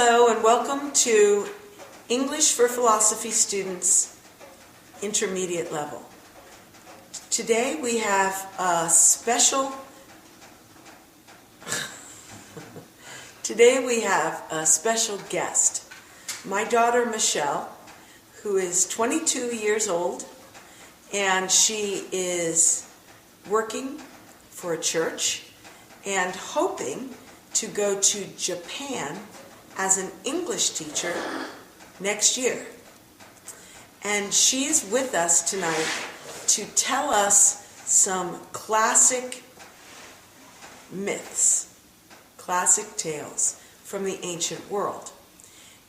Hello and welcome to English for Philosophy students, intermediate level. Today we have a special guest. My daughter Michelle, who is 22 years old, and she is working for a church and hoping to go to Japan as an English teacher next year. And she's with us tonight to tell us some classic myths, classic tales from the ancient world.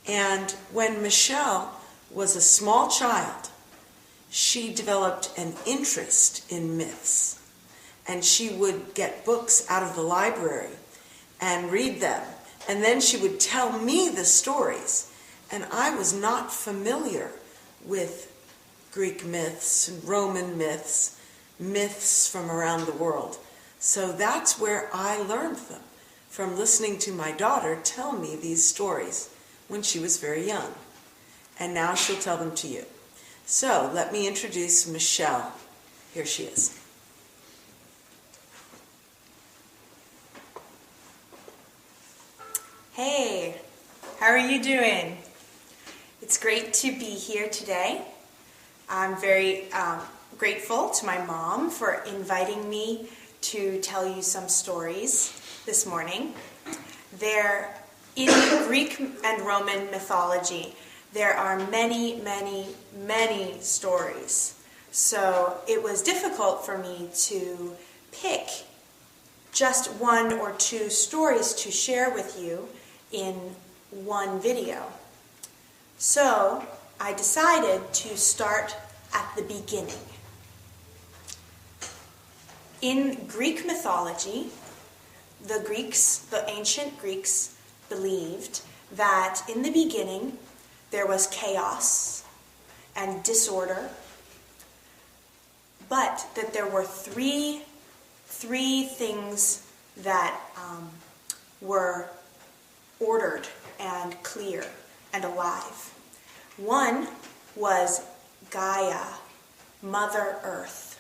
And when Michelle was a small child, she developed an interest in myths. And she would get books out of the library and read them. And then she would tell me the stories. And I was not familiar with Greek myths and Roman myths, myths from around the world. So that's where I learned them, from listening to my daughter tell me these stories when she was very young. And now she'll tell them to you. So let me introduce Michelle. Here she is. Hey, how are you doing? It's great to be here today. I'm very grateful to my mom for inviting me to tell you some stories this morning. In Greek and Roman mythology, there are many, many, many stories. So it was difficult for me to pick just one or two stories to share with you in one video. So I decided to start at the beginning. In Greek mythology, the ancient Greeks believed that in the beginning there was chaos and disorder, but that there were three things that were ordered and clear and alive. One was Gaia, Mother Earth.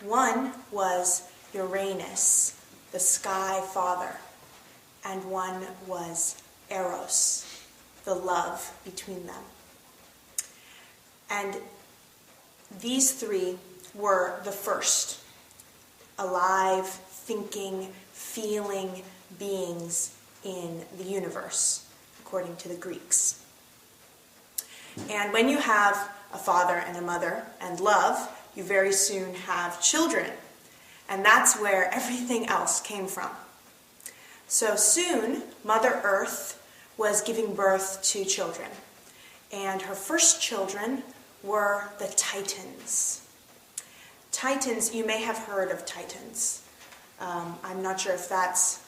One was Uranus, the Sky Father. And one was Eros, the love between them. And these three were the first alive, thinking, feeling beings in the universe, according to the Greeks. And when you have a father and a mother and love, you very soon have children. And that's where everything else came from. So soon, Mother Earth was giving birth to children. And her first children were the Titans. Titans, you may have heard of Titans. I'm not sure if that's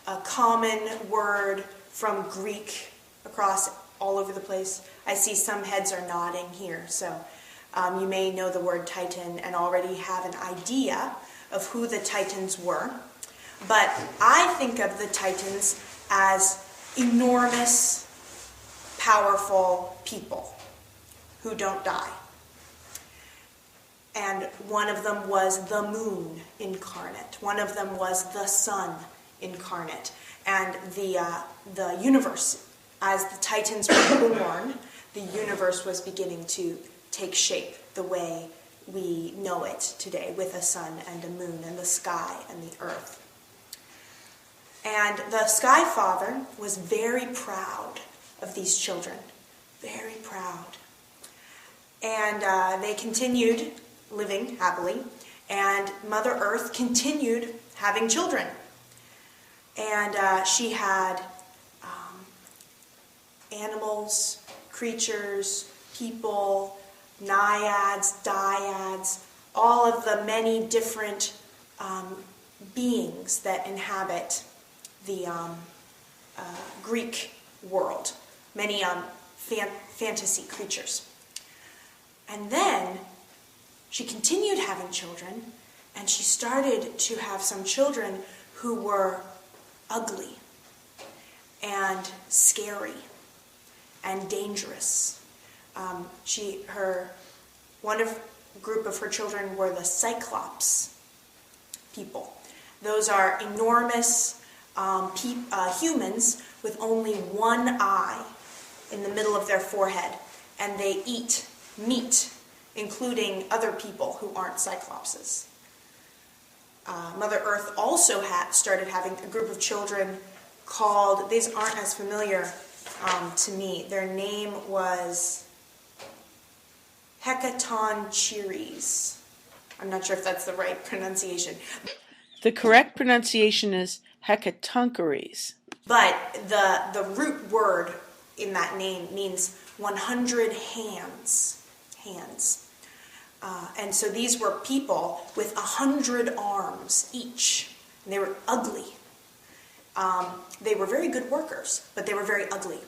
a common word from Greek across all over the place. I see some heads are nodding here, so you may know the word Titan and already have an idea of who the Titans were. But I think of the Titans as enormous, powerful people who don't die. And one of them was the moon incarnate. One of them was the sun incarnate. And the universe, as the Titans were born, the universe was beginning to take shape the way we know it today, with a sun and a moon and the sky and the earth. And the Sky Father was very proud of these children, very proud. And they continued living happily, and Mother Earth continued having children. And she had animals, creatures, people, naiads, dyads, all of the many different beings that inhabit the Greek world, many fantasy creatures. And then she continued having children, and she started to have some children who were ugly. and scary and dangerous. Group of her children were the Cyclops people. Those are enormous humans with only one eye in the middle of their forehead, and they eat meat, including other people who aren't Cyclopses. Mother Earth also started having a group of children called, these aren't as familiar to me, their name was Hecatoncheires. I'm not sure if that's the right pronunciation. The correct pronunciation is Hecatoncheires. But the root word in that name means 100 hands. And so these were people with 100 arms each. And they were ugly. They were very good workers, but they were very ugly.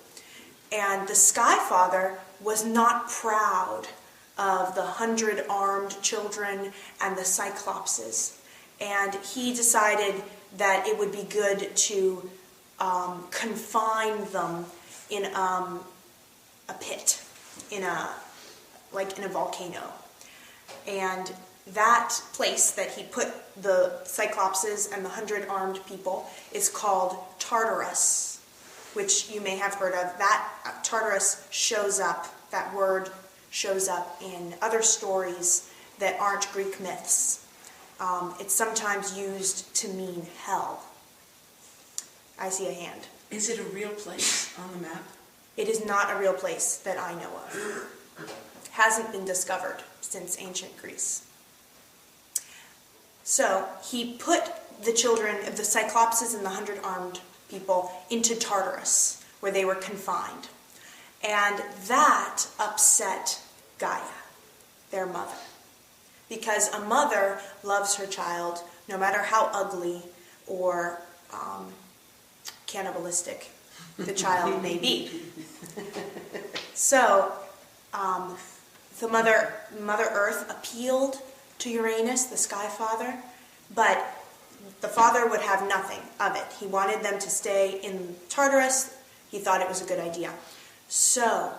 And the Sky Father was not proud of the 100 armed children and the Cyclopses. And he decided that it would be good to confine them in a pit, in a volcano. And that place that he put the Cyclopses and the 100 armed people is called Tartarus, which you may have heard of. That Tartarus shows up, that word shows up in other stories that aren't Greek myths. It's sometimes used to mean hell. I see a hand. Is it a real place on the map? It is not a real place that I know of. Hasn't been discovered since ancient Greece. So he put the children of the Cyclopses and the 100 armed people into Tartarus, where they were confined. And that upset Gaia, their mother. Because a mother loves her child, no matter how ugly or cannibalistic the child may be. So the Mother Earth appealed to Uranus, the Sky Father, but the father would have nothing of it. He wanted them to stay in Tartarus. He thought it was a good idea. So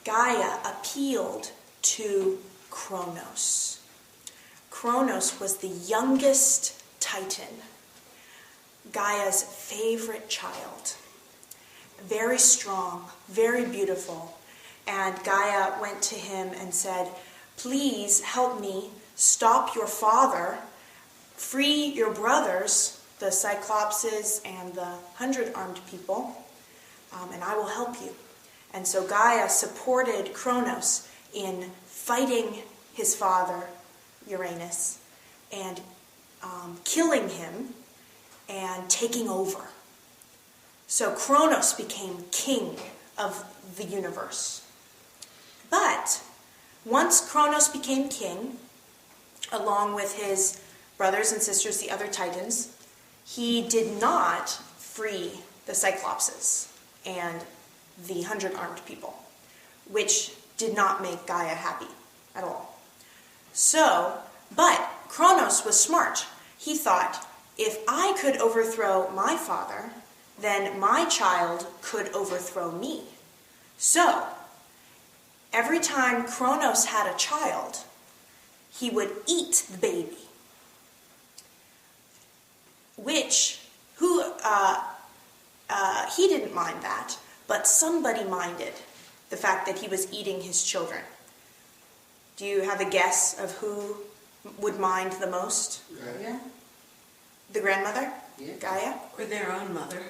Gaia appealed to Kronos. Kronos was the youngest Titan, Gaia's favorite child. Very strong, very beautiful. And Gaia went to him and said, "Please help me stop your father, free your brothers, the Cyclopses and the 100 armed people, and I will help you." And so Gaia supported Kronos in fighting his father, Uranus, and killing him and taking over. So Kronos became king of the universe. But once Kronos became king, along with his brothers and sisters, the other Titans, he did not free the Cyclopses and the 100 armed people, which did not make Gaia happy at all. So, but Kronos was smart. He thought, if I could overthrow my father, then my child could overthrow me. So, every time Kronos had a child, he would eat the baby. He didn't mind that, but somebody minded the fact that he was eating his children. Do you have a guess of who would mind the most? Gaia? The grandmother? Yeah. Gaia? Or their own mother?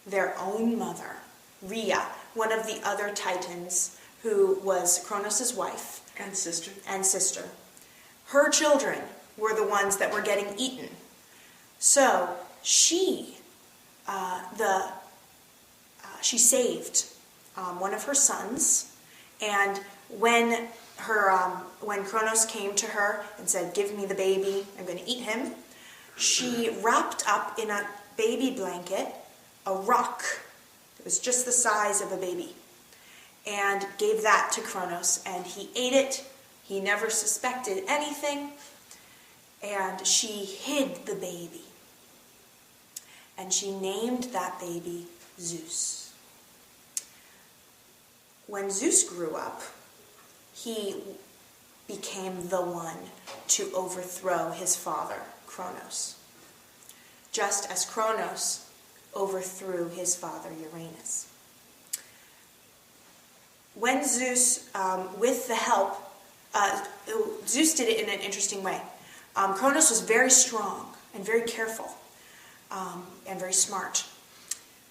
Their own mother, Rhea, one of the other Titans who was Kronos' wife. And sister. And sister. Her children were the ones that were getting eaten. So she saved one of her sons, and when Kronos came to her and said, "Give me the baby, I'm going to eat him," she wrapped up in a baby blanket a rock that was just the size of a baby, and gave that to Kronos, and he ate it. He never suspected anything, and she hid the baby. and she named that baby Zeus. When Zeus grew up, he became the one to overthrow his father, Kronos, just as Kronos overthrew his father, Uranus. When Zeus, with the help, Zeus did it in an interesting way. Kronos was very strong and very careful and very smart.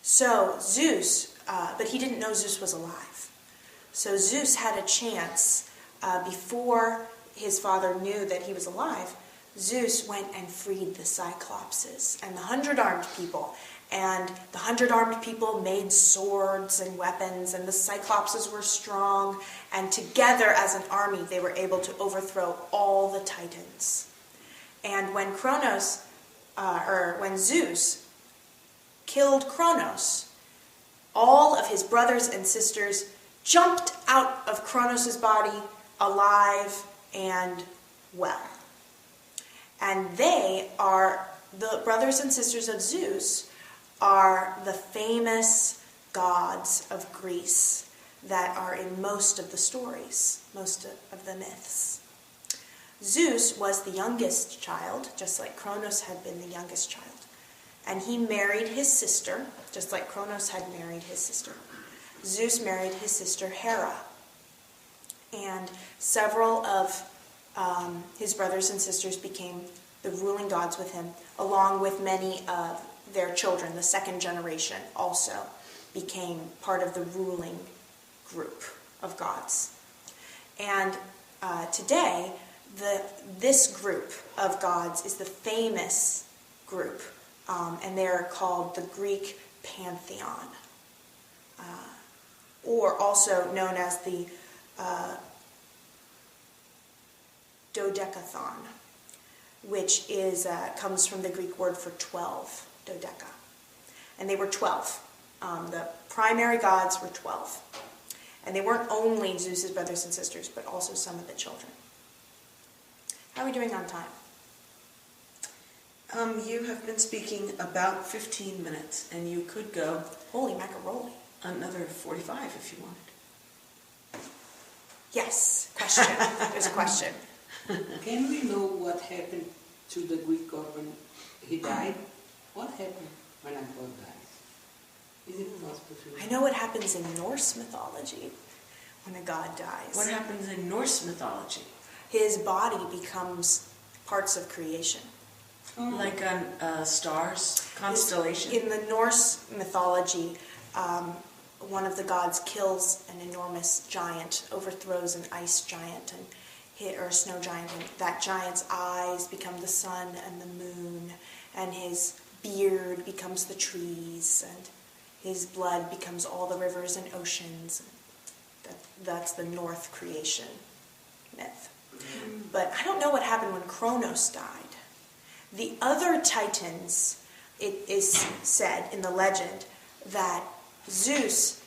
So Zeus, but he didn't know Zeus was alive. So Zeus had a chance, before his father knew that he was alive, Zeus went and freed the Cyclopses and the 100-armed people. And the 100-armed people made swords and weapons, and the Cyclopses were strong. And together as an army, they were able to overthrow all the Titans. And when when Zeus killed Kronos, all of his brothers and sisters jumped out of Kronos' body alive and well. And they are, the brothers and sisters of Zeus, are the famous gods of Greece that are in most of the stories, most of the myths. Zeus was the youngest child, just like Kronos had been the youngest child. And he married his sister, just like Kronos had married his sister. Zeus married his sister Hera. And several of his brothers and sisters became the ruling gods with him, along with many of their children. The second generation also became part of the ruling group of gods. And today, this group of gods is the famous group, and they're called the Greek Pantheon, or also known as the Dodecathon, which comes from the Greek word for 12, dodeca. And they were 12. The primary gods were 12. And they weren't only Zeus's brothers and sisters, but also some of the children. How are we doing on time? You have been speaking about 15 minutes, and you could go... Holy macaroni. Another 45 if you wanted. Yes, question. There's a question. Can we know what happened to the Greek god when he died? What happened when a god dies? Is it possible to know? I know what happens in Norse mythology when a god dies. What happens in Norse mythology? His body becomes parts of creation. Oh. Like on stars, constellation? In the Norse mythology, one of the gods kills an enormous giant, overthrows an ice giant or a snow giant, and that giant's eyes become the sun and the moon, and his beard becomes the trees, and his blood becomes all the rivers and oceans. That's the North creation myth. But I don't know what happened when Kronos died. The other Titans, it is said in the legend that Zeus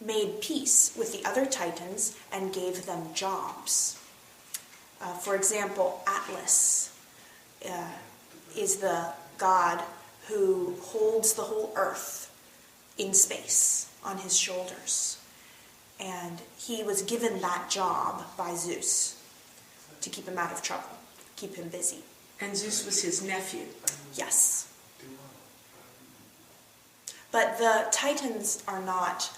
made peace with the other Titans and gave them jobs. For example, Atlas is the god who holds the whole earth in space on his shoulders. And he was given that job by Zeus to keep him out of trouble, keep him busy. And Zeus was his nephew. Yes. But the Titans are not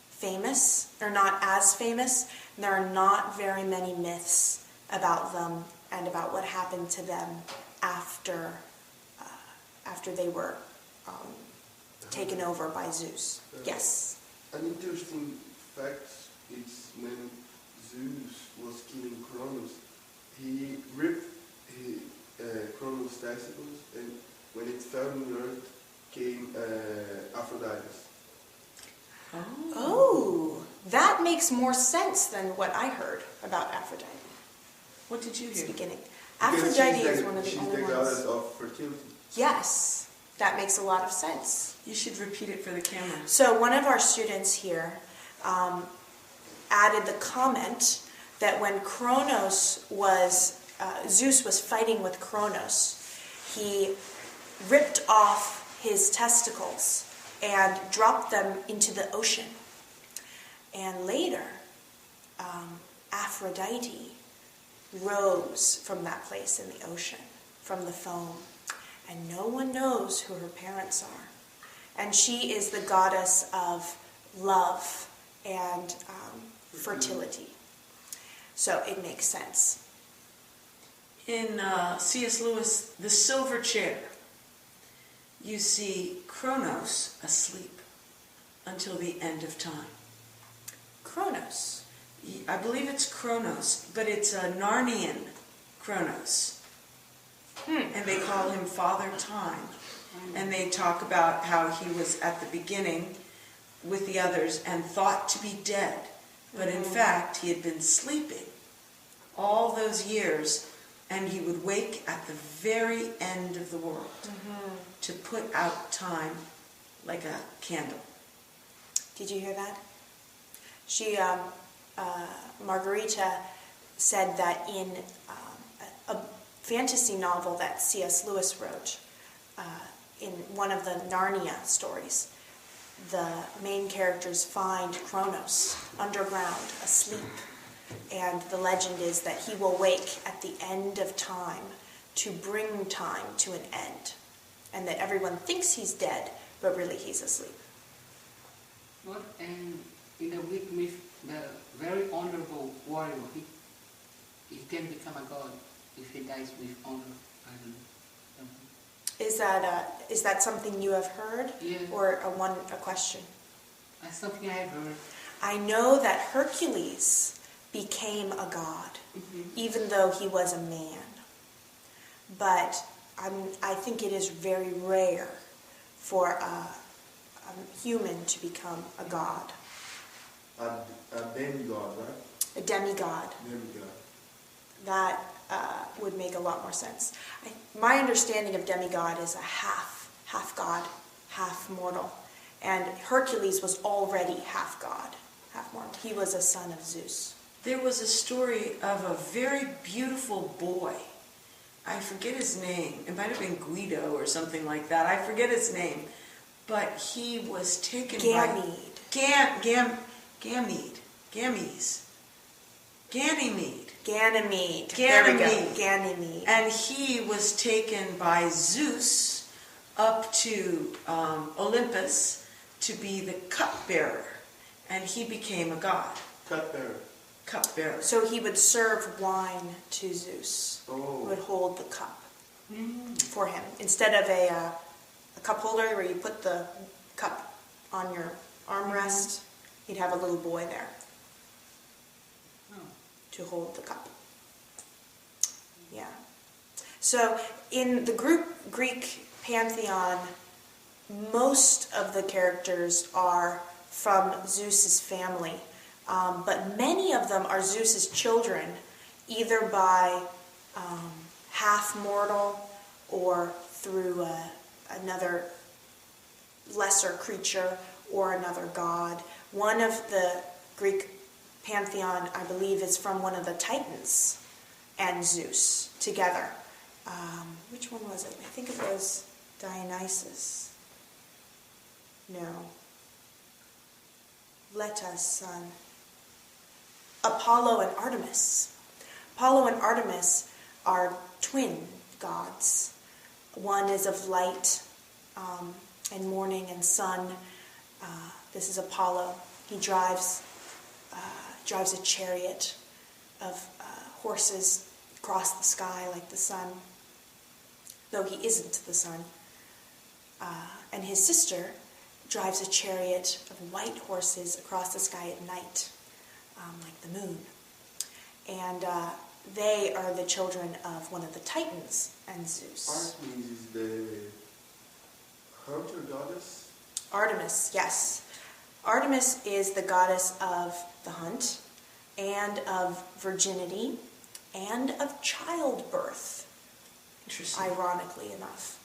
famous. They're not as famous. And there are not very many myths about them and about what happened to them after they were taken over by Zeus. Yes? An interesting fact is when Zeus was killing Kronos, he ripped Kronos' testicles, and when it fell in the earth, came Aphrodite. Oh, that makes more sense than what I heard about Aphrodite. What did you At the hear? beginning. Because Aphrodite is one of the she's only the ones. goddess of fertility. Yes, that makes a lot of sense. You should repeat it for the camera. So one of our students here added the comment that when Zeus was fighting with Kronos, he ripped off his testicles and dropped them into the ocean. And later, Aphrodite rose from that place in the ocean, from the foam. And no one knows who her parents are. And she is the goddess of love and fertility. So it makes sense. In C.S. Lewis' The Silver Chair, you see Kronos asleep until the end of time. Kronos. I believe it's Kronos, but it's a Narnian Kronos. And they call him Father Time. And they talk about how he was at the beginning with the others and thought to be dead. But in fact, he had been sleeping all those years, and he would wake at the very end of the world to put out time like a candle. Did you hear that? She, Margarita, said that in a fantasy novel that C.S. Lewis wrote, in one of the Narnia stories, the main characters find Kronos underground, asleep. And the legend is that he will wake at the end of time to bring time to an end. And that everyone thinks he's dead, but really he's asleep. What, and in the Greek myth, the very honorable warrior, he can become a god if he dies with honor. I don't know. Is that something you have heard? Yeah. Or a question? That's something I have heard. I know that Hercules became a god, even though he was a man. But I think it is very rare for a human to become a god. A demigod, right? A demigod. Demigod. That would make a lot more sense. My understanding of demigod is a half god, half mortal. And Hercules was already half god, half mortal. He was a son of Zeus. There was a story of a very beautiful boy. I forget his name. It might have been Guido or something like that. I forget his name. But he was taken Ganymede. Ganymede. There we go. Ganymede. And he was taken by Zeus up to Olympus to be the cupbearer. And he became a god. Cupbearer. So he would serve wine to Zeus. Oh. He would hold the cup for him. Instead of a cup holder where you put the cup on your armrest, he'd have a little boy there to hold the cup. Yeah. So in the Greek pantheon, most of the characters are from Zeus's family, but many of them are Zeus's children, either by half mortal or through another lesser creature or another god. One of the Greek pantheon, I believe, is from one of the Titans and Zeus together. Which one was it? I think it was Dionysus. No. Leta's son. Apollo and Artemis. Apollo and Artemis are twin gods. One is of light and morning and sun. This is Apollo. He drives a chariot of horses across the sky like the sun, though he isn't the sun. And his sister drives a chariot of white horses across the sky at night, like the moon. And they are the children of one of the Titans and Zeus. Artemis is the hunter goddess? Artemis, yes. Artemis is the goddess of the hunt and of virginity and of childbirth, Interesting. ironically enough.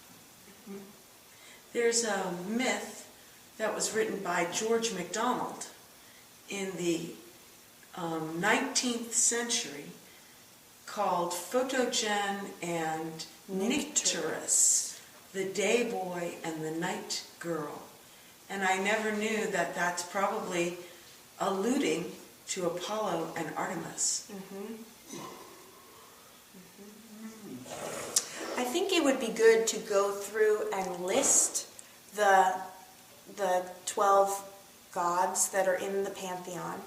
There's a myth that was written by George MacDonald in the 19th century called Photogen and Nycteris, the day boy and the night girl. And I never knew that that's probably alluding to Apollo and Artemis. I think it would be good to go through and list the 12 gods that are in the pantheon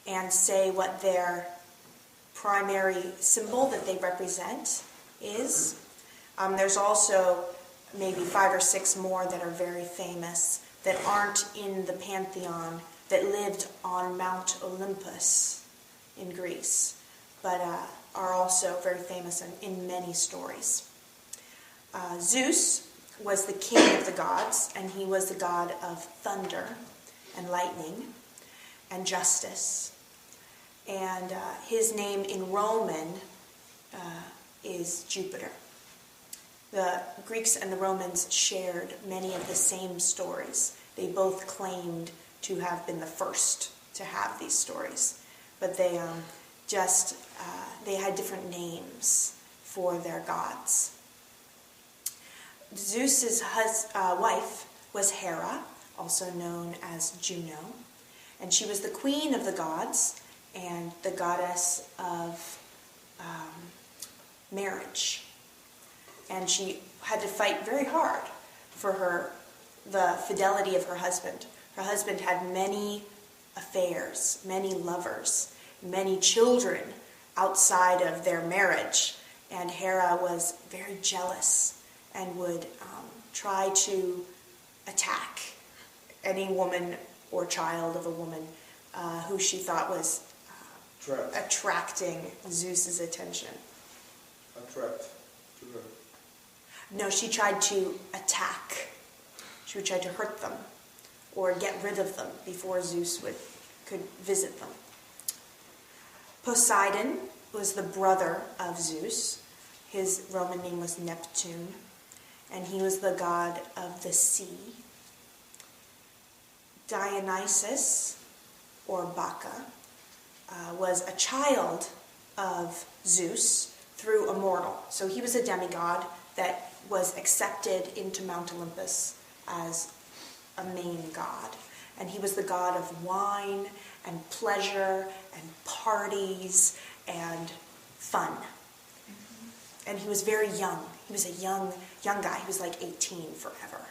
and say what their primary symbol that they represent is. There's also maybe 5 or 6 more that are very famous that aren't in the pantheon, that lived on Mount Olympus in Greece, but are also very famous in many stories. Zeus was the king of the gods, and he was the god of thunder and lightning and justice. And his name in Roman is Jupiter. The Greeks and the Romans shared many of the same stories. They both claimed to have been the first to have these stories, but they had different names for their gods. Zeus's wife was Hera, also known as Juno, and she was the queen of the gods and the goddess of marriage. And she had to fight very hard for the fidelity of her husband. Her husband had many affairs, many lovers, many children outside of their marriage. And Hera was very jealous and would try to attack any woman or child of a woman who she thought was attracting Zeus's attention. Attract to her. No, she tried to attack. She would try to hurt them or get rid of them before Zeus could visit them. Poseidon was the brother of Zeus. His Roman name was Neptune, and he was the god of the sea. Dionysus, or Baccha, was a child of Zeus through a mortal. So he was a demigod that was accepted into Mount Olympus as a main god. And he was the god of wine and pleasure and parties and fun. And he was very young. He was a young guy. He was like 18 forever.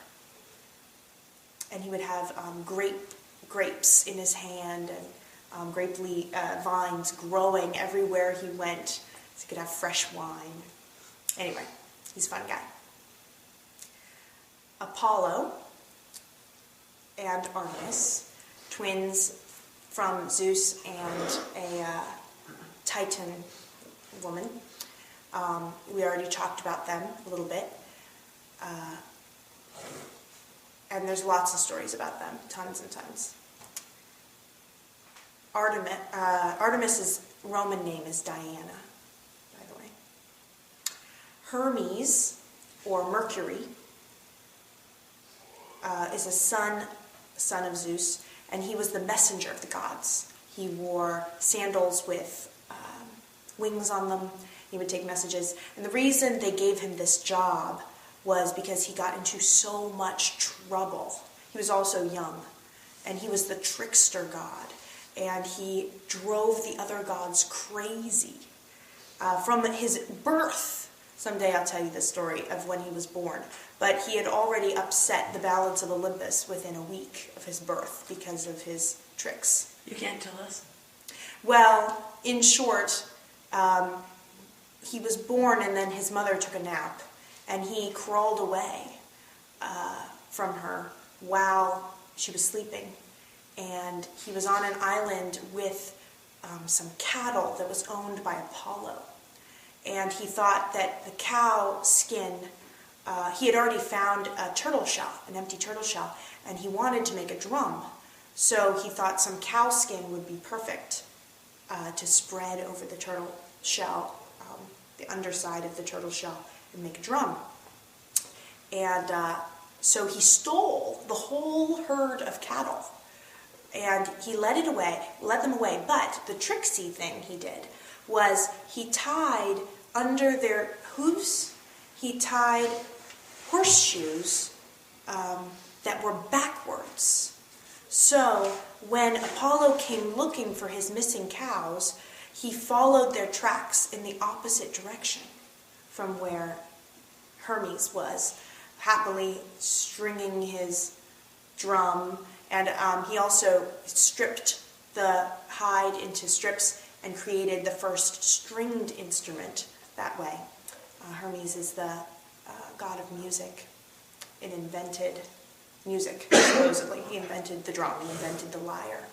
And he would have grapes in his hand and grape vines growing everywhere he went, so he could have fresh wine. Anyway, he's a fun guy. Apollo and Artemis, twins from Zeus and a Titan woman. We already talked about them a little bit. And there's lots of stories about them, tons and tons. Artemis's Roman name is Diana, by the way. Hermes, or Mercury, is a son of Zeus, and he was the messenger of the gods. He wore sandals with wings on them. He would take messages. And the reason they gave him this job was because he got into so much trouble. He was also young, and he was the trickster god, and he drove the other gods crazy. From his birth, someday I'll tell you the story of when he was born, but he had already upset the balance of Olympus within a week of his birth because of his tricks. You can't tell us? Well, in short, he was born and then his mother took a nap, and he crawled away from her while she was sleeping. And he was on an island with some cattle that was owned by Apollo. And he thought that the cow skin, he had already found a turtle shell, an empty turtle shell, and he wanted to make a drum. So he thought some cow skin would be perfect to spread over the turtle shell, the underside of the turtle shell, and make a drum. And so he stole the whole herd of cattle, and he led them away. But the tricksy thing he did was he tied under their hooves, he tied horseshoes that were backwards. So when Apollo came looking for his missing cows, he followed their tracks in the opposite direction from where Hermes was, happily stringing his drum. And he also stripped the hide into strips and created the first stringed instrument that way. Hermes is the god of music. It invented music, supposedly. He invented the drum, he invented the lyre.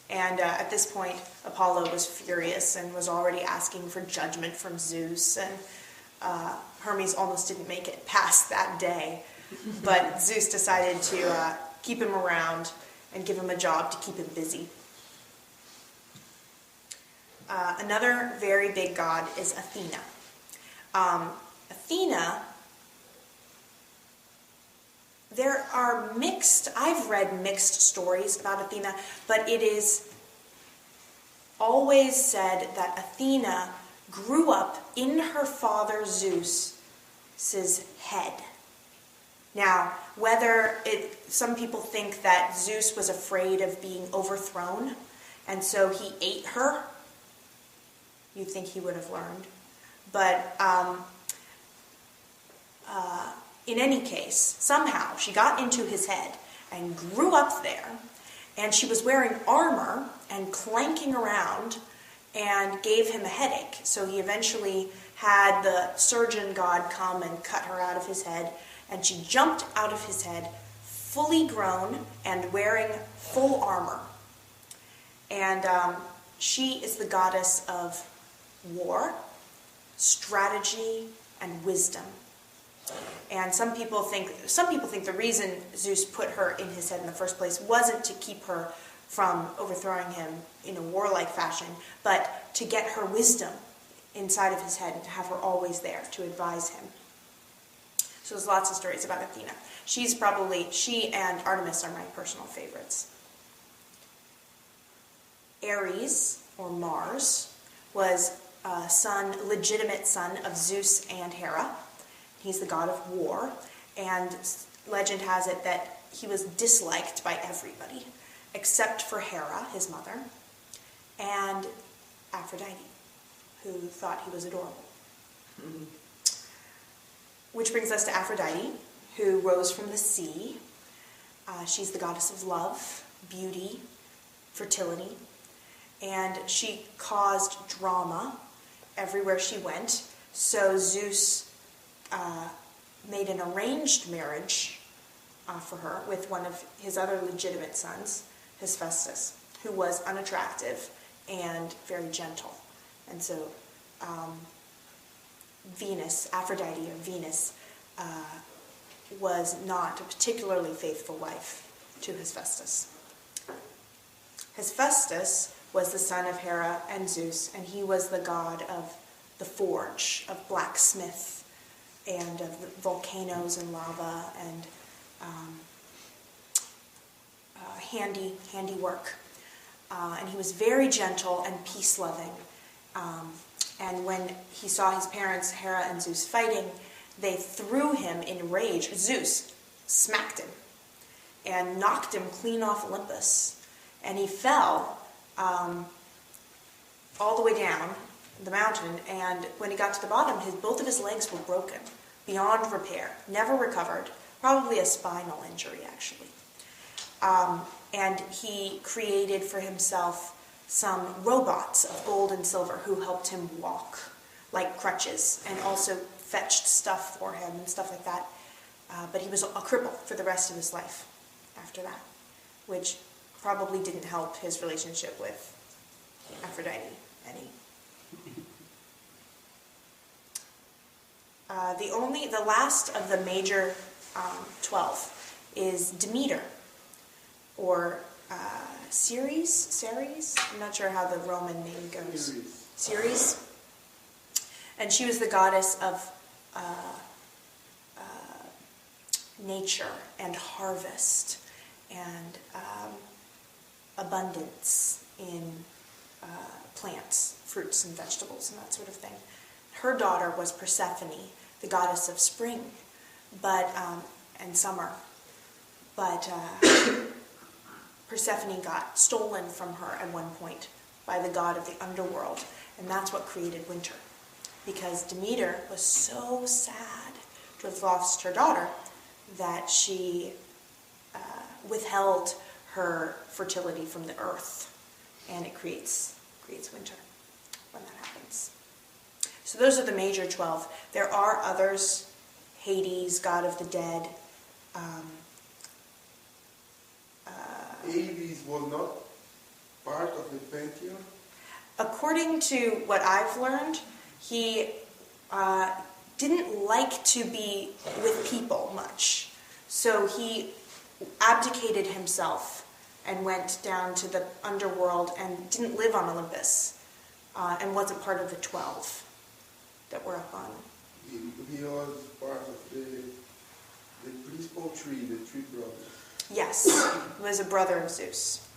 And at this point, Apollo was furious and was already asking for judgment from Zeus. And Hermes almost didn't make it past that day. But Zeus decided to keep him around and give him a job to keep him busy. Another very big god is Athena. Athena, there are I've read mixed stories about Athena, but it is always said that Athena grew up in her father Zeus's head. Now, some people think that Zeus was afraid of being overthrown, and so he ate her. You'd think he would have learned. But in any case, somehow she got into his head and grew up there, and she was wearing armor and clanking around and gave him a headache. So he eventually had the surgeon god come and cut her out of his head, and she jumped out of his head fully grown and wearing full armor. And she is the goddess of war, strategy, and wisdom. And some people think the reason Zeus put her in his head in the first place wasn't to keep her from overthrowing him in a warlike fashion, but to get her wisdom inside of his head and to have her always there to advise him. So there's lots of stories about Athena. She and Artemis are my personal favorites. Ares, or Mars, was a legitimate son of Zeus and Hera. He's the god of war, and legend has it that he was disliked by everybody, except for Hera, his mother, and Aphrodite, who thought he was adorable. Mm-hmm. Which brings us to Aphrodite, who rose from the sea. She's the goddess of love, beauty, fertility, and she caused drama everywhere she went. So Zeus made an arranged marriage for her with one of his other legitimate sons, Hephaestus, who was unattractive and very gentle. And so Aphrodite, or Venus, was not a particularly faithful wife to Hephaestus. Hephaestus was the son of Hera and Zeus, and he was the god of the forge, of blacksmith, and of volcanoes and lava and handiwork. And he was very gentle and peace-loving. And when he saw his parents, Hera and Zeus, fighting, they threw him in rage. Zeus smacked him and knocked him clean off Olympus. And he fell all the way down the mountain, and when he got to the bottom, both of his legs were broken, beyond repair, never recovered, probably a spinal injury, actually. And he created for himself some robots of gold and silver who helped him walk, like crutches, and also fetched stuff for him and stuff like that. But he was a cripple for the rest of his life after that, which probably didn't help his relationship with Aphrodite any. The last of the major 12 is Demeter, or Ceres. I'm not sure how the Roman name goes. Ceres. And she was the goddess of nature and harvest and abundance in plants, fruits and vegetables and that sort of thing. Her daughter was Persephone, the goddess of spring, and summer. But Persephone got stolen from her at one point by the god of the underworld, and that's what created winter. Because Demeter was so sad to have lost her daughter that she withheld her fertility from the earth, and it creates winter when that happens. So those are the major 12. There are others: Hades, god of the dead. Hades was not part of the pantheon? According to what I've learned, he didn't like to be with people much. So he abdicated himself and went down to the underworld and didn't live on Olympus, and wasn't part of the 12 that were up on. He was part of the principal tree, the three brothers. Yes, he was a brother of Zeus.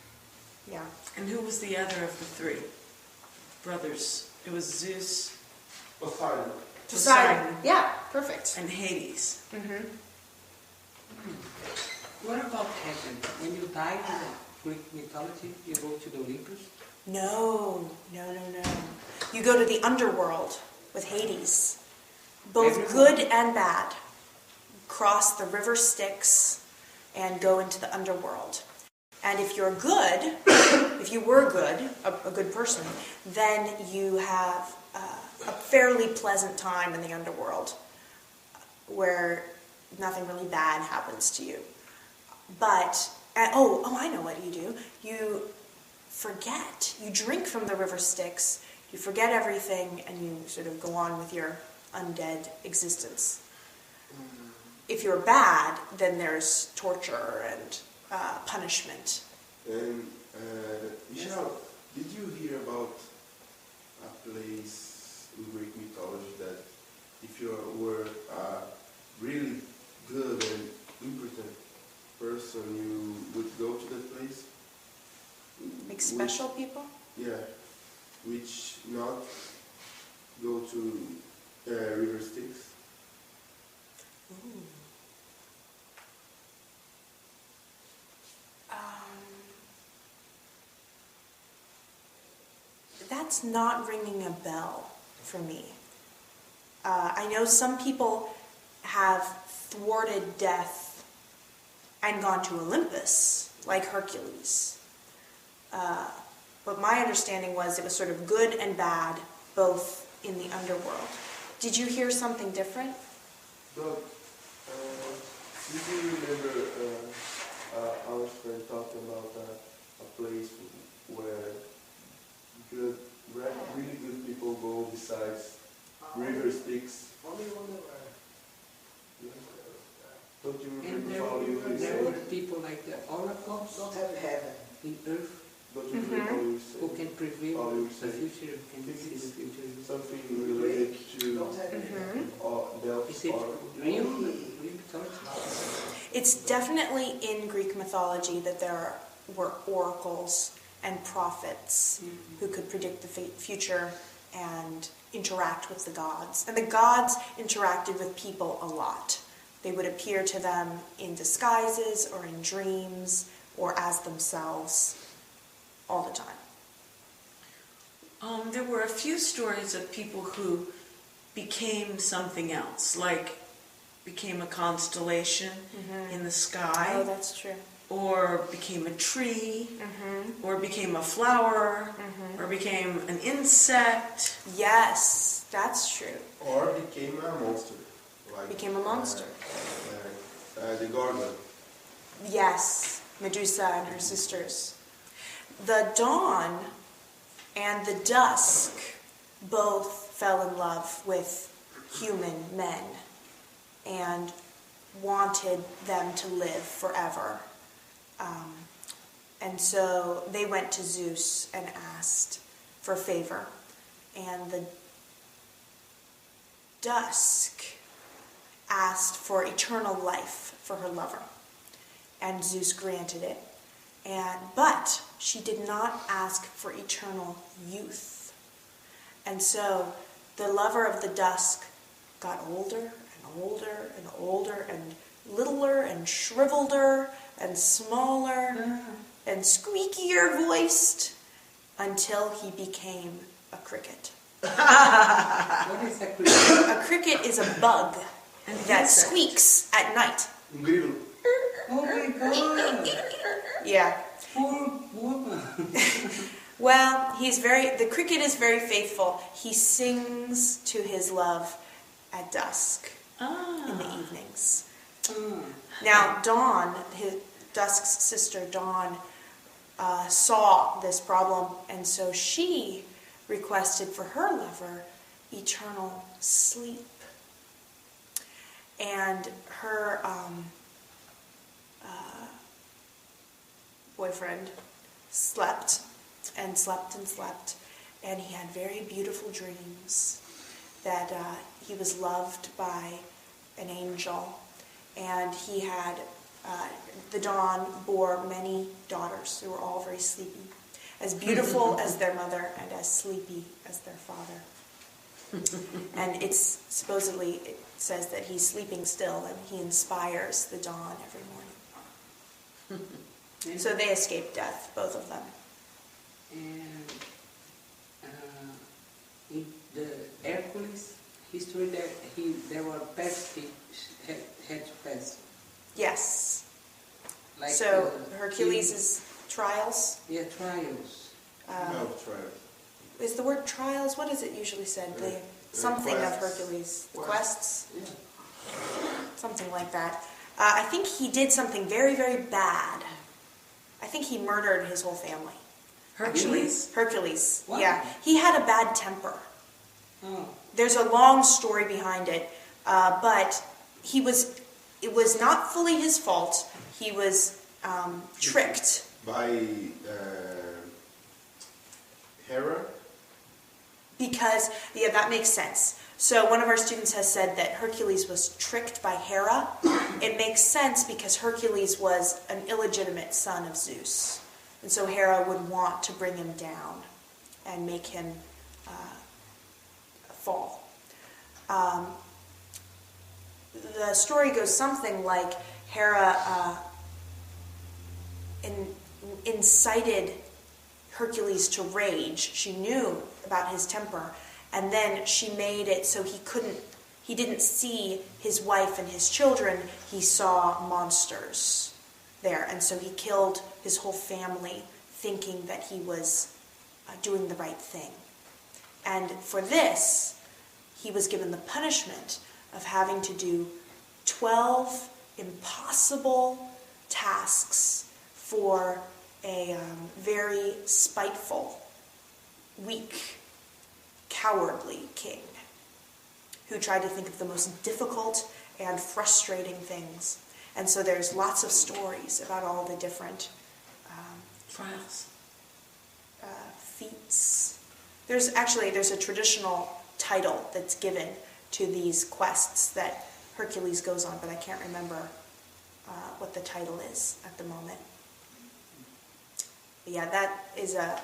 Yeah. And who was the other of the three brothers? It was Zeus. Poseidon. Yeah, perfect. And Hades. Mm-hmm. What about heaven? When you die in the Greek mythology, you go to the Olympus? No. You go to the underworld with Hades. Both good and bad. Cross the river Styx and go into the underworld. And if you're good, if you were good, a good person, then you have a fairly pleasant time in the underworld where nothing really bad happens to you. But, I know what you do. You forget. You drink from the river Styx, you forget everything, and you sort of go on with your undead existence. If you're bad, then there's torture and punishment. And Michelle, did you hear about a place in Greek mythology that if you were a really good and important person, you would go to that place? Like special people? Yeah, which not go to river Styx. Ooh. That's not ringing a bell for me. I know some people have thwarted death and gone to Olympus, like Hercules. But my understanding was it was sort of good and bad, both in the underworld. Did you hear something different? But did you remember our friend talking about a place where good, really good people go besides river Styx? Don't you And remember there were people like the oracles Don't have heaven. in earth Don't you remember how you who said can prevail Oh, you the say- future, can see the future. something related to Don't have heaven. Delphi Is it oracle? real mythology? It's definitely in Greek mythology that there were oracles and prophets who could predict the future and interact with the gods. And the gods interacted with people a lot. They would appear to them in disguises or in dreams or as themselves all the time. There were a few stories of people who became something else, like became a constellation in the sky, Oh, that's true. or became a tree, or became a flower, or became an insect. Yes, that's true. Or became a monster. Like, Became a monster. The Gorgon. Yes, Medusa and her sisters. The dawn and the dusk both fell in love with human men and wanted them to live forever. And so they went to Zeus and asked for a favor. And the dusk asked for eternal life for her lover. And Zeus granted it. But she did not ask for eternal youth. And so the lover of the dusk got older and older and older and littler and shriveleder and smaller and squeakier voiced until he became a cricket. What is a cricket? A cricket is a bug that squeaks at night. Un grillo. Oh my God! Yeah. Poor woman. Well, the cricket is very faithful. He sings to his love at dusk in the evenings. Now, Dawn, Dusk's sister Dawn, saw this problem, and so she requested for her lover eternal sleep. And her boyfriend slept and slept and slept, and he had very beautiful dreams that he was loved by an angel, and he had the Dawn bore many daughters who were all very sleepy, as beautiful as their mother and as sleepy as their father. And it says that he's sleeping still, and he inspires the Dawn every morning. So they escaped death, both of them. And in the Hercules history, there were pests. He had pests. Yes. Like so Hercules' trials. Yeah, trials. Trials. Is the word trials? What is it usually said? Something quests. of Hercules. Quests. Yeah. Something like that. I think he did something very, very bad. I think he murdered his whole family. Hercules. What? Yeah. He had a bad temper. Oh. There's a long story behind it, but it was not fully his fault. He was tricked. By Hera? Because, that makes sense. So one of our students has said that Hercules was tricked by Hera. It makes sense because Hercules was an illegitimate son of Zeus. And so Hera would want to bring him down and make him fall. The story goes something like Hera incited Hercules to rage. She knew about his temper, and then she made it so he didn't see his wife and his children. He saw monsters there, and so he killed his whole family, thinking that he was doing the right thing. And for this, he was given the punishment of having to do 12 impossible tasks for a very spiteful, weak, cowardly king who tried to think of the most difficult and frustrating things. And so there's lots of stories about all the different trials, feats. There's a traditional title that's given to these quests that Hercules goes on, but I can't remember what the title is at the moment. But yeah, that is a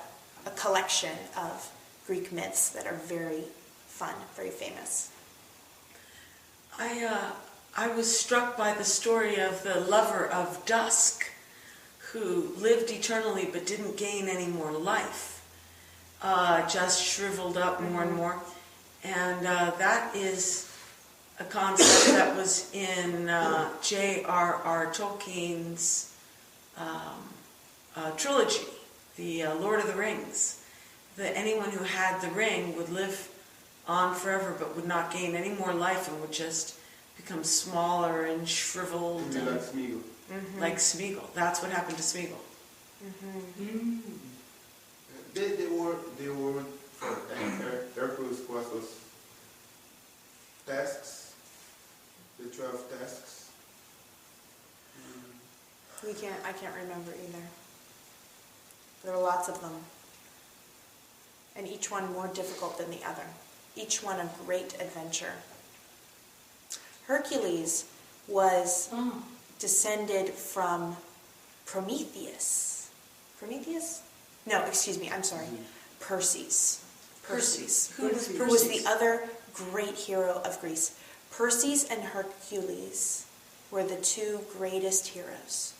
collection of Greek myths that are very fun, very famous. I was struck by the story of the lover of dusk who lived eternally but didn't gain any more life, just shriveled up more and more. And that is a concept that was in J.R.R. Tolkien's trilogy, the Lord of the Rings. That anyone who had the ring would live on forever but would not gain any more life and would just become smaller and shriveled. And like Smeagol. Mm-hmm. Like Smeagol. That's what happened to Smeagol. Mm-hmm. They were Hercules quest was tasks, the 12 tasks. I can't remember either. There were lots of them. And each one more difficult than the other. Each one a great adventure. Hercules was descended from Prometheus. Prometheus? No, excuse me, I'm sorry. Perseus. Perseus. Who was the other great hero of Greece. Perseus and Hercules were the two greatest heroes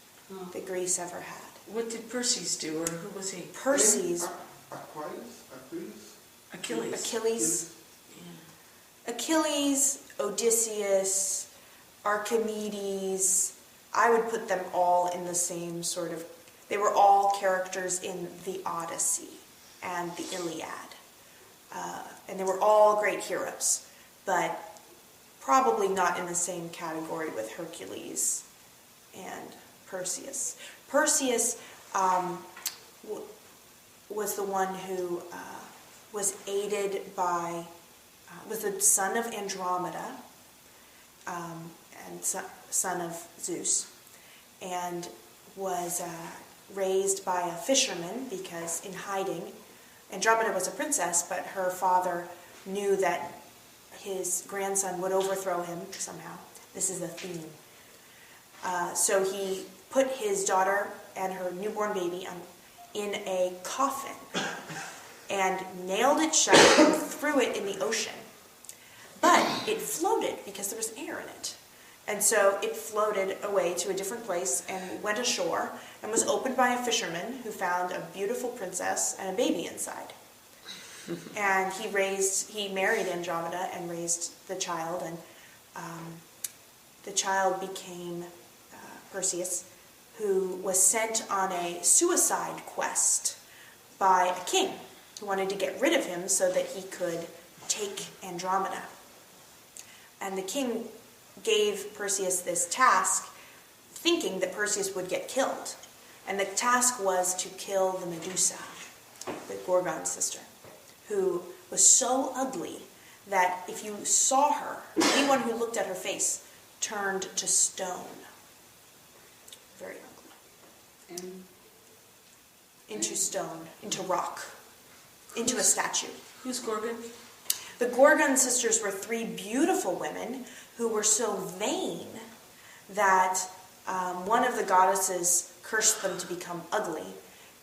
that Greece ever had. What did Perseus do, or who was he? Perseus, Achilles. Achilles, Odysseus, Archimedes, I would put them all in the same sort of, they were all characters in the Odyssey and the Iliad. And they were all great heroes, but probably not in the same category with Hercules and Perseus. Perseus was the one who was aided by, was the son of Andromeda, and son of Zeus, and was raised by a fisherman because in hiding, Andromeda was a princess, but her father knew that his grandson would overthrow him somehow. This is a theme. So he put his daughter and her newborn baby in a coffin and nailed it shut and threw it in the ocean. But it floated because there was air in it. And so it floated away to a different place and went ashore and was opened by a fisherman who found a beautiful princess and a baby inside. And he married Andromeda and raised the child, and the child became Perseus, who was sent on a suicide quest by a king who wanted to get rid of him so that he could take Andromeda. And the king gave Perseus this task, thinking that Perseus would get killed. And the task was to kill the Medusa, the Gorgon sister, who was so ugly that if you saw her, anyone who looked at her face turned to stone. Very ugly. Into stone, into rock, into a statue. Who's Gorgon? The Gorgon sisters were three beautiful women who were so vain that one of the goddesses cursed them to become ugly,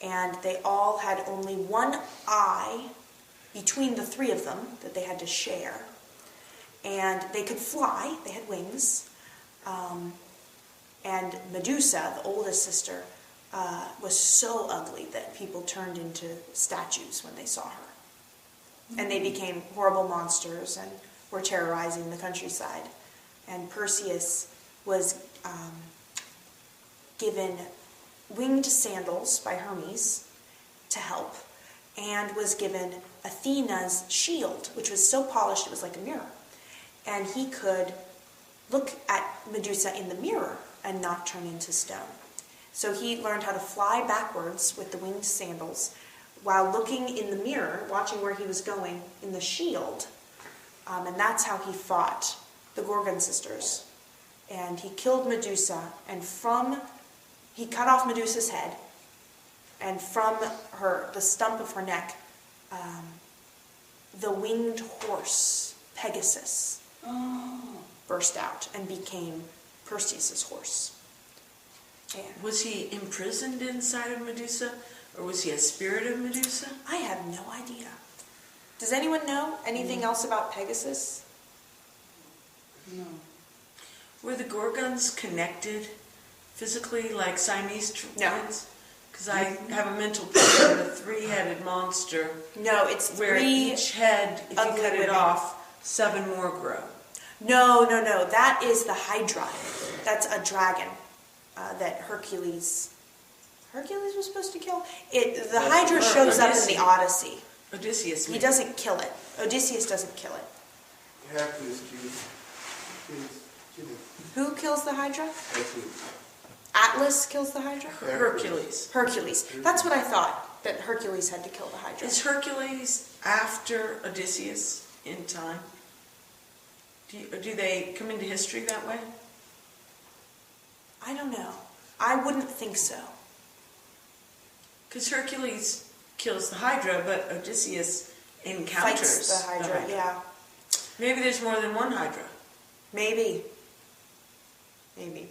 and they all had only one eye between the three of them that they had to share. And they could fly, they had wings. And Medusa, the oldest sister, was so ugly that people turned into statues when they saw her. And they became horrible monsters and were terrorizing the countryside. And Perseus was given winged sandals by Hermes to help, and was given Athena's shield, which was so polished it was like a mirror. And he could look at Medusa in the mirror and not turn into stone. So he learned how to fly backwards with the winged sandals while looking in the mirror, watching where he was going in the shield. And that's how he fought the Gorgon sisters. And he killed Medusa, and he cut off Medusa's head, and from the stump of her neck, the winged horse, Pegasus, burst out and became Perseus's horse. And was he imprisoned inside of Medusa, or was he a spirit of Medusa? I have no idea. Does anyone know anything else about Pegasus? No. Were the Gorgons connected physically like Siamese twins? No. Because I have a mental picture of a three-headed monster. No, it's where three each head, if you ugly cut it women. off, 7 more grow. No. That is the Hydra. That's a dragon that Hercules was supposed to kill. The Hydra shows up in the Odyssey. Odysseus. He doesn't kill it. Odysseus doesn't kill it. Hercules kills Who kills the Hydra? Hercules. Atlas kills the Hydra? Hercules. Hercules. That's what I thought, that Hercules had to kill the Hydra. Is Hercules after Odysseus in time? Do they come into history that way? I don't know. I wouldn't think so. Because Hercules kills the Hydra, but Odysseus encounters Fights the Hydra, yeah. Maybe there's more than one Hydra. Maybe. And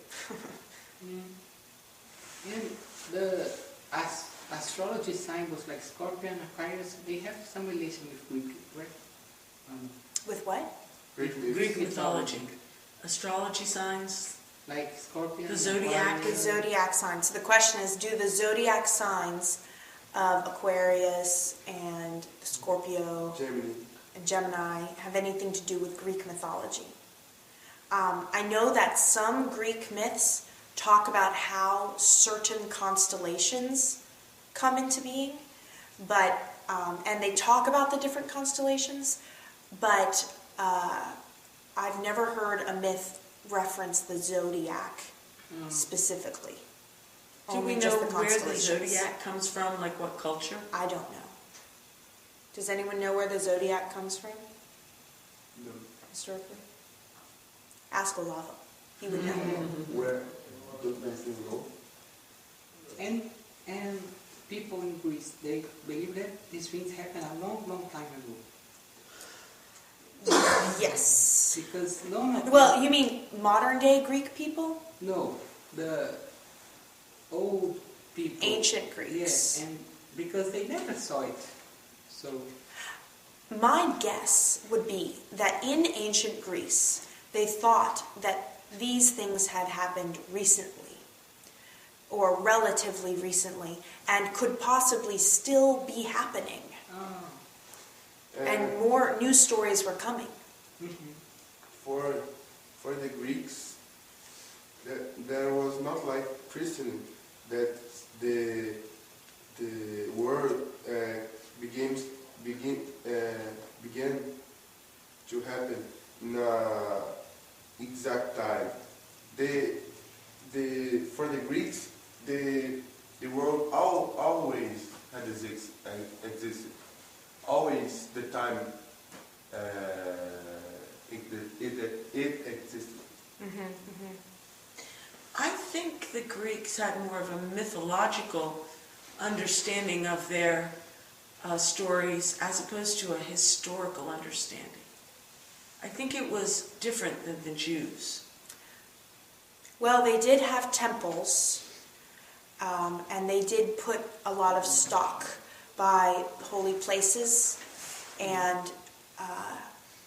the astrology sign was like Scorpion, Aquarius. They have some relation with Greek, right? With what? Greek mythology. Astrology signs. Like Scorpion. The zodiac. The zodiac signs. So the question is, do the zodiac signs of Aquarius and Scorpio and Gemini have anything to do with Greek mythology? I know that some Greek myths talk about how certain constellations come into being, but and they talk about the different constellations, but I've never heard a myth reference the zodiac specifically. Do we know where the zodiac comes from, like what culture? I don't know. Does anyone know where the zodiac comes from? No. Historically? Ask Olavo. He would know. Where does this go? And people in Greece, they believe that these things happened a long, long time ago. Yes. Because none of Well, you mean modern day Greek people? No, the old people. Ancient Greeks. Yes, and because they never saw it. So My guess would be that in ancient Greece, they thought that these things had happened recently, or relatively recently, and could possibly still be happening. And more news stories were coming. For the Greeks, there was not like Christianity, that the world began to happen in a exact time. For the Greeks, the world always had existed. Always the time it existed. I think the Greeks had more of a mythological understanding of their stories as opposed to a historical understanding. I think it was different than the Jews. Well, they did have temples, and they did put a lot of stock by holy places and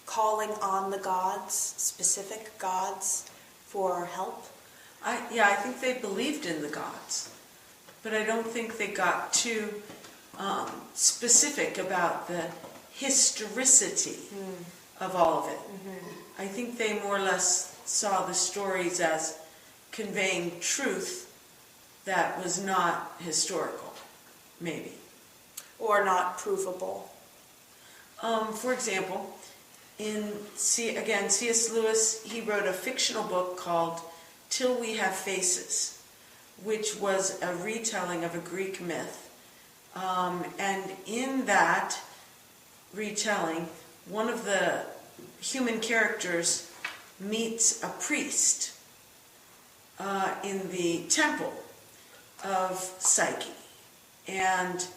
calling on the gods, specific gods, for help. I think they believed in the gods, but I don't think they got too specific about the historicity of all of it. I think they more or less saw the stories as conveying truth that was not historical, maybe. Or not provable. For example, C.S. Lewis, he wrote a fictional book called Till We Have Faces, which was a retelling of a Greek myth. And in that retelling, one of the human characters meets a priest in the temple of Psyche. And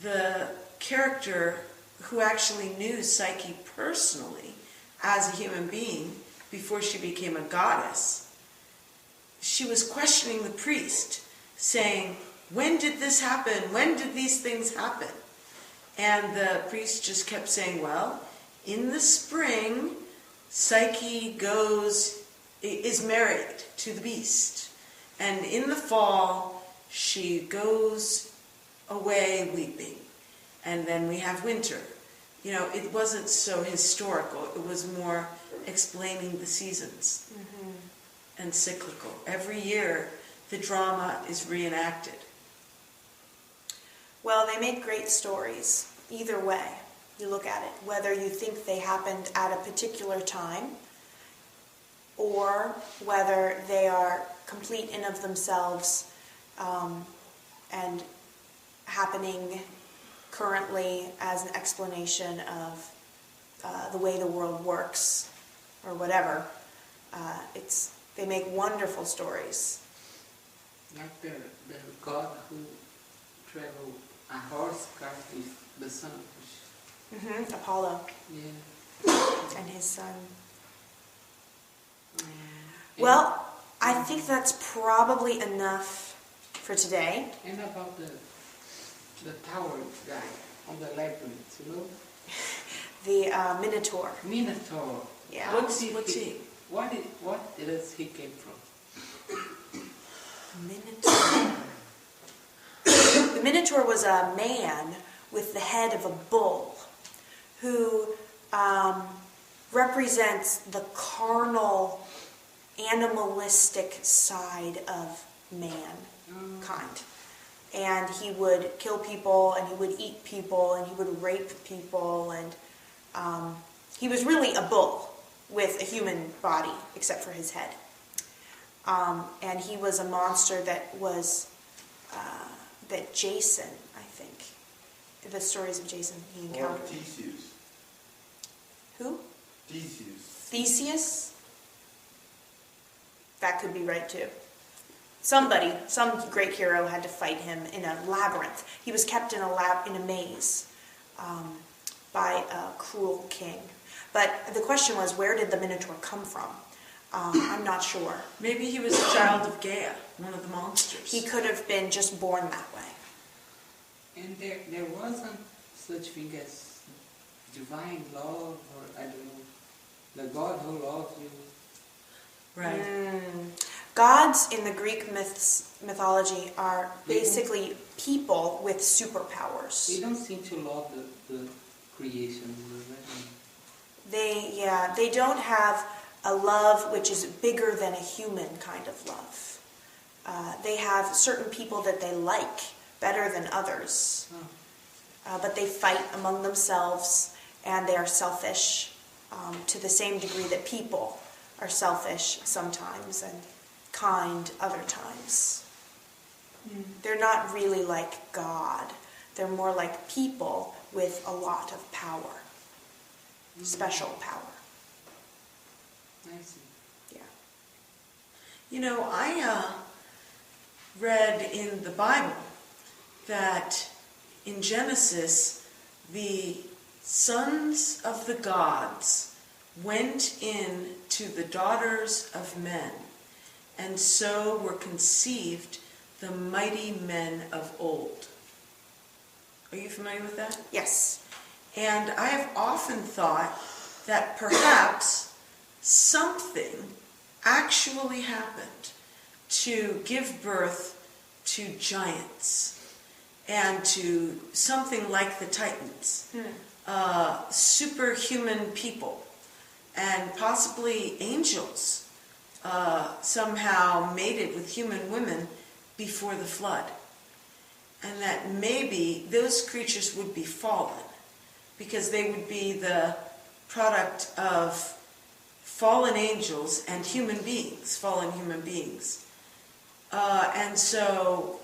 the character who actually knew Psyche personally as a human being before she became a goddess, she was questioning the priest, saying, "When did this happen? When did these things happen?" And the priest just kept saying, "Well, in the spring, Psyche is married to the beast. And in the fall, she goes away weeping. And then we have winter." You know, it wasn't so historical. It was more explaining the seasons and cyclical. Every year, the drama is reenacted. Well, they make great stories. Either way, you look at it. Whether you think they happened at a particular time, or whether they are complete in of themselves and happening currently as an explanation of the way the world works, or whatever. They make wonderful stories. Like the god who traveled a horse cart with the sun. Apollo. Yeah. And his son. Well, I think that's probably enough for today. And about the tower guy on the labyrinth, you know? The Minotaur. Minotaur. Yeah. What's he? What does he came from? Minotaur. The Minotaur was a man with the head of a bull who represents the carnal, animalistic side of mankind. And he would kill people, and he would eat people, and he would rape people, and he was really a bull with a human body, except for his head. And he was a monster that was, that Jason, I think, the stories of Jason he encountered. Or Theseus. Who? Theseus. Theseus? That could be right too. Somebody, some great hero had to fight him in a labyrinth. He was kept in a maze by a cruel king. But the question was, where did the Minotaur come from? I'm not sure. Maybe he was a child of Gaia, one of the monsters. He could have been just born that way. And there wasn't such thing as divine love, or I don't know, the God who loves you. Right. Gods in the Greek mythology are basically people with superpowers. They don't seem to love the creation. They don't have a love which is bigger than a human kind of love. They have certain people that they like better than others. But they fight among themselves, and they are selfish to the same degree that people are selfish sometimes and kind other times. They're not really like God. They're more like people with a lot of power. Special power. I see. Yeah. You know, I read in the Bible that in Genesis, the sons of the gods went in to the daughters of men, and so were conceived the mighty men of old. Are you familiar with that? Yes. And I have often thought that perhaps something actually happened to give birth to giants and to something like the Titans, superhuman people, and possibly angels somehow mated with human women before the flood. And that maybe those creatures would be fallen, because they would be the product of fallen angels and human beings, fallen human beings. And so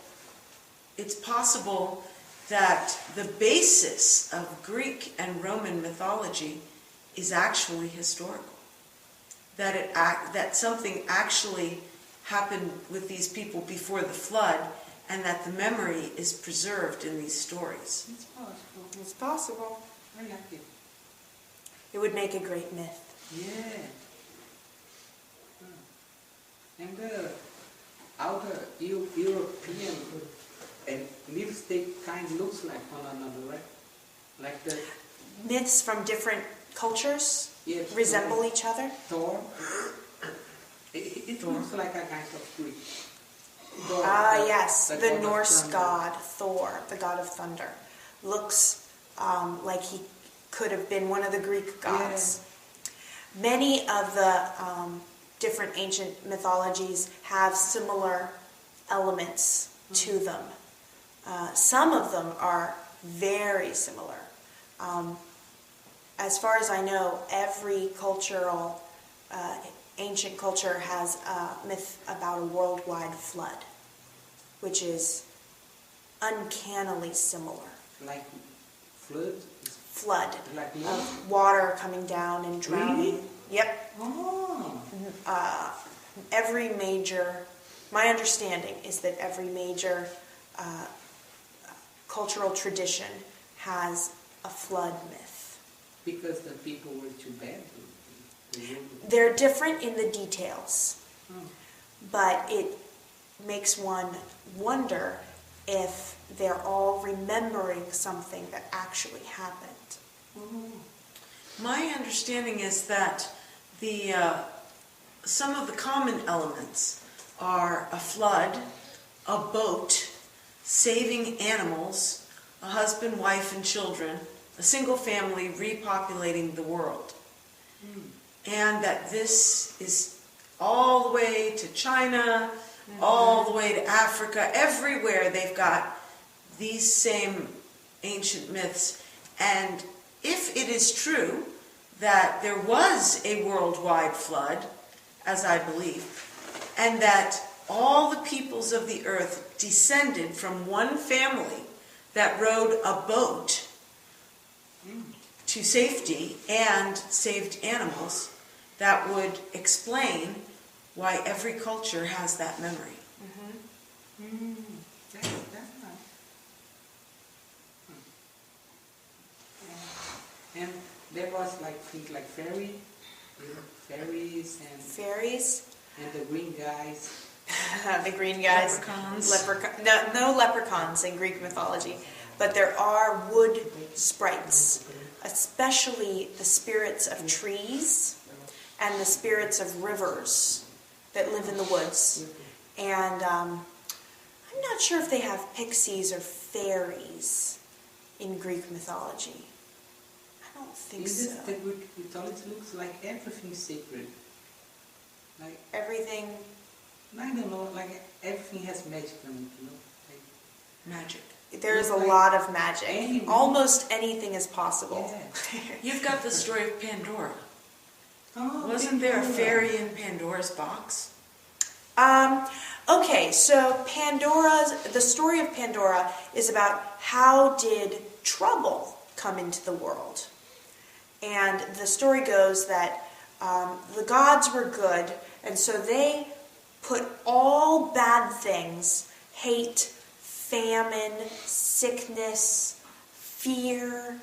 it's possible that the basis of Greek and Roman mythology is actually historical. That something actually happened with these people before the flood, and that the memory is preserved in these stories. It's possible. It's possible. I like it. It would make a great myth. Yeah. And other European and myths, they kind of looks like one another, right? Like the Myths from different cultures yes, resemble each other. Thor. It looks like a kind of Greek. Yes, the god Norse of god Thor, the god of thunder, looks like he could have been one of the Greek gods. Yeah. Many of the different ancient mythologies have similar elements to them. Some of them are very similar. As far as I know, every cultural ancient culture has a myth about a worldwide flood, which is uncannily similar. Like flood? Flood. Like of water coming down and drowning. Really? Yep. Oh. Every major, my understanding is that every major cultural tradition has a flood myth. Because the people were too bad. They're different in the details, but it makes one wonder if they're all remembering something that actually happened. My understanding is that the some of the common elements are a flood, a boat, saving animals, a husband, wife, and children, a single family repopulating the world. And that this is all the way to China, all the way to Africa, everywhere they've got these same ancient myths. And if it is true that there was a worldwide flood, as I believe, and that all the peoples of the earth descended from one family that rowed a boat to safety and saved animals, that would explain why every culture has that memory. That's nice. And there was like things like fairies and Fairies, and the green guys. the green guys, Leprechauns. No leprechauns in Greek mythology, but there are wood sprites, especially the spirits of trees and the spirits of rivers that live in the woods. And I'm not sure if they have pixies or fairies in Greek mythology. I don't think so. The Greek mythology looks like everything's sacred. Like Everything. I don't know, like everything has magic on it, you know. Like, Magic. There's a Like lot of magic. anything. Almost anything is possible. yeah. You've got the story of Pandora. Oh, Wasn't there a Pandora. fairy in Pandora's box? Okay, so the story of Pandora is about how did trouble come into the world. And the story goes that the gods were good, and so they put all bad things, hate, famine, sickness, fear,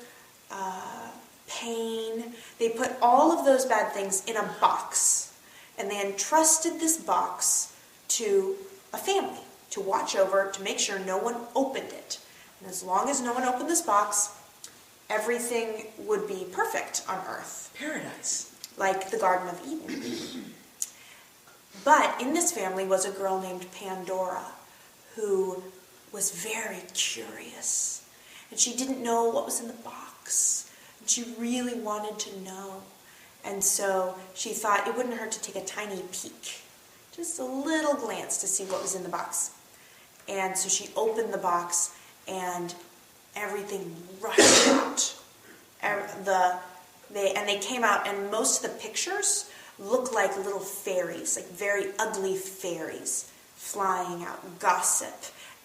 pain, they put all of those bad things in a box. And they entrusted this box to a family to watch over, to make sure no one opened it. And as long as no one opened this box, everything would be perfect on earth, Paradise. like the Garden of Eden. But in this family was a girl named Pandora, who was very curious. And she didn't know what was in the box. And she really wanted to know. And so she thought it wouldn't hurt to take a tiny peek, just a little glance to see what was in the box. And so she opened the box, and everything rushed out. They came out, and most of the pictures look like little fairies, like very ugly fairies, flying out. Gossip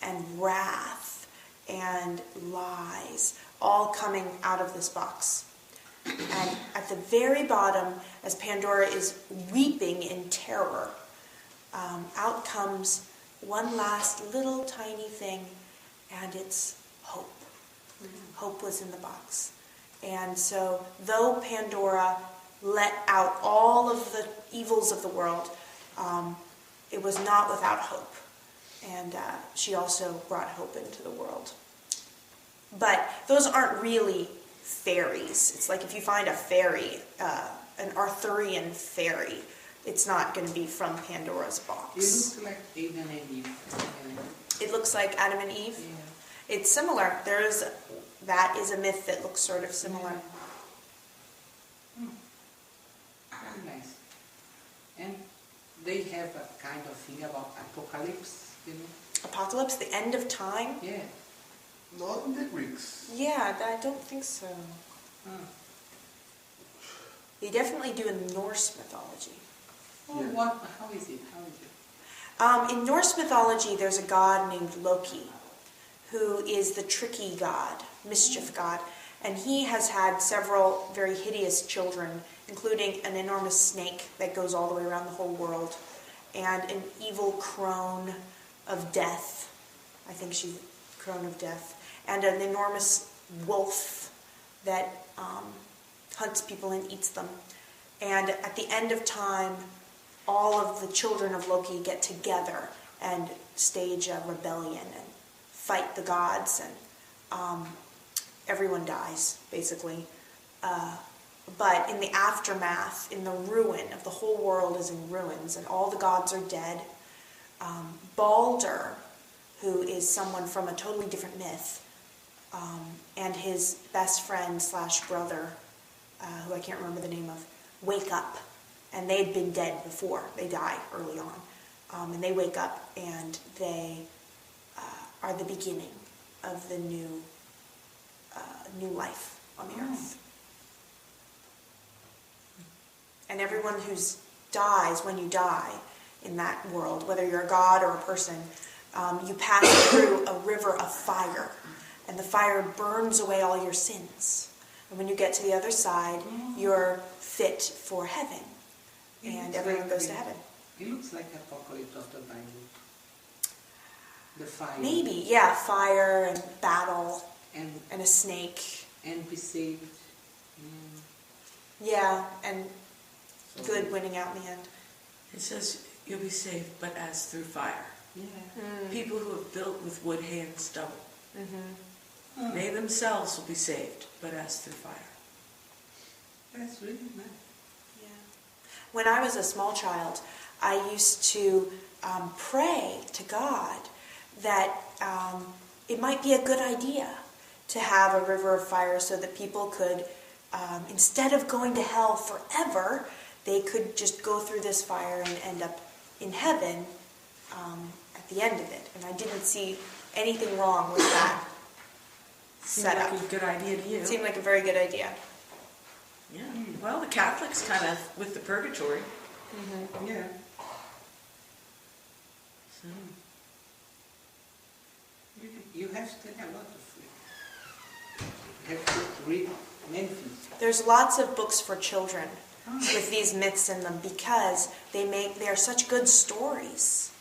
and wrath and lies, all coming out of this box. And at the very bottom, as Pandora is weeping in terror, out comes one last little tiny thing, and it's hope. Hope was in the box. And so, though Pandora let out all of the evils of the world, it was not without hope. And she also brought hope into the world. But those aren't really fairies. It's like if you find a fairy, an Arthurian fairy, it's not going to be from Pandora's It box. looks like Adam and Eve. It looks like Adam and Eve. Yeah. It's similar. That is a myth that looks sort of similar. Very nice. And they have a kind of thing about apocalypse, you know? Apocalypse, the end of time? Yeah. Not in the Greeks. Yeah, I don't think so. Huh. They definitely do in Norse mythology. Oh, Yeah. what? How is it? In Norse mythology, there's a god named Loki, who is the tricky god, mischief god, and he has had several very hideous children, including an enormous snake that goes all the way around the whole world, and an evil crone of death. I think she's crone of death. And an enormous wolf that hunts people and eats them. And at the end of time, all of the children of Loki get together and stage a rebellion and fight the gods, and everyone dies, basically. but in the aftermath, in the ruin of the whole world is in ruins and all the gods are dead, Balder, who is someone from a totally different myth, and his best friend / brother, who I can't remember the name of, wake up. And they'd been dead before. They die early on. And they wake up and they are the beginning of the new life on the earth. And everyone who dies, when you die in that world, whether you're a god or a person, you pass through a river of fire. And the fire burns away all your sins. And when you get to the other side, you're fit for heaven. And everyone goes to heaven. It looks like Apocalypse of the Bible. The fire. Maybe, yeah, fire and battle and a snake. And be saved. Yeah, and good winning out in the end. It says you'll be saved, but as through fire. Yeah. People who have built with wood, hay, and stubble. They themselves will be saved, but as through fire. That's really nice. When I was a small child, I used to pray to God that it might be a good idea to have a river of fire so that people could, instead of going to hell forever, they could just go through this fire and end up in heaven at the end of it. And I didn't see anything wrong with that setup. Seemed like a good idea to you. It seemed like a very good idea. Yeah. Well, the Catholics kind of with the purgatory. Yeah. So. You have studied a lot of it. You have to read many things. There's lots of books for children with these myths in them because they are such good stories.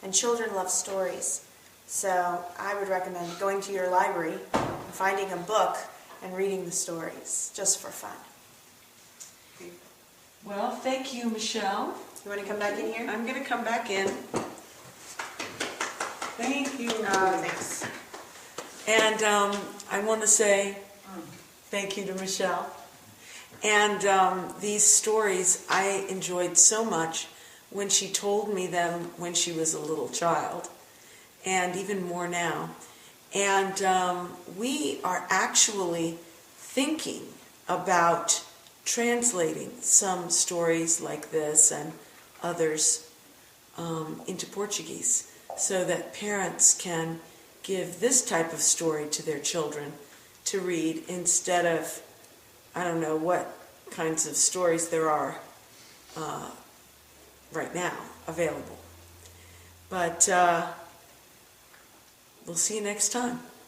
And children love stories. So I would recommend going to your library and finding a book and reading the stories just for fun. Well, thank you, Michelle. You want to come back in here? I'm going to come back in. Thank you. Thanks. And I want to say thank you to Michelle. And these stories I enjoyed so much when she told me them when she was a little child, and even more now. And we are actually thinking about translating some stories like this and others into Portuguese so that parents can give this type of story to their children to read instead of, I don't know what kinds of stories there are right now available. But we'll see you next time.